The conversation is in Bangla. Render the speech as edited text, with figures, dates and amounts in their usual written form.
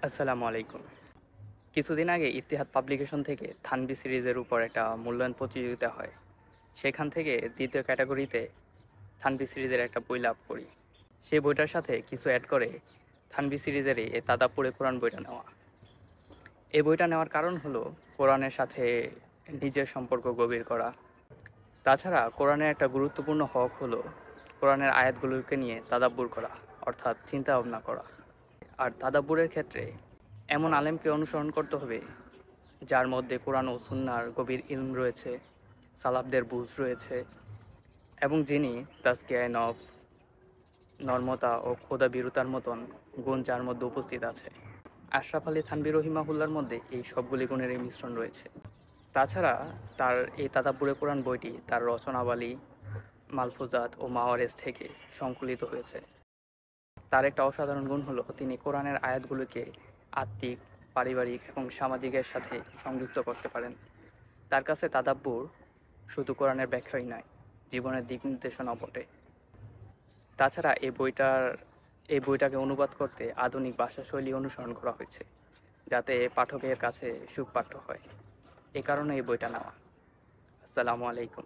আসসালামু আলাইকুম। কিছুদিন আগে ইতিহাদ পাবলিকেশন থেকে থানভী সিরিজের উপর একটা মূল্যায়ন প্রতিযোগিতা হয়। সেখান থেকে দ্বিতীয় ক্যাটাগরিতে থানভী সিরিজের একটা বই লাভ করি। সেই বইটার সাথে কিছু অ্যাড করে থানভী সিরিজের এই তাদাব্বুরে কোরআন বইটা নেওয়া। এই বইটা নেওয়ার কারণ হলো কোরআনের সাথে নিজের সম্পর্ক গভীর করা। তাছাড়া কোরআনের একটা গুরুত্বপূর্ণ হক হলো কোরআনের আয়াতগুলোকে নিয়ে তাদাব্বুর করা, অর্থাৎ চিন্তা ভাবনা করা। আর তাদাব্বুরের ক্ষেত্রে এমন আলেমকে অনুসরণ করতে হবে যার মধ্যে কোরআন ও সুন্নাহর গভীর ইলম রয়েছে, সালাফদের বুঝ রয়েছে এবং যিনি তাজকিয়ায়ে নফস, নর্মতা ও খোদাভীরুতার মতন গুণ যার মধ্যে উপস্থিত আছে। আশরাফ আলী থানভী রহিমাহুল্লার মধ্যে এই সবগুলি গুণেরই মিশ্রণ রয়েছে। তাছাড়া তার এই তাদাব্বুরে কোরআন বইটি তার রচনাবলী, মালফুজাত ও মাওয়ারেজ থেকে সংকলিত হয়েছে। তার একটা অসাধারণ গুণ হলো তিনি কোরআনের আয়াতগুলোকে আত্মিক, পারিবারিক এবং সামাজিকের সাথে সংযুক্ত করতে পারেন। তার কাছে তাদাব্বুর শুধু কোরআনের ব্যাখ্যাই নয়, জীবনের দিক নির্দেশনাও বটে। তাছাড়া এই বইটাকে অনুবাদ করতে আধুনিক ভাষাশৈলী অনুসরণ করা হয়েছে, যাতে পাঠকের কাছে সুপাঠ্য হয়। এ কারণে এই বইটা নেওয়া। আসসালামু আলাইকুম।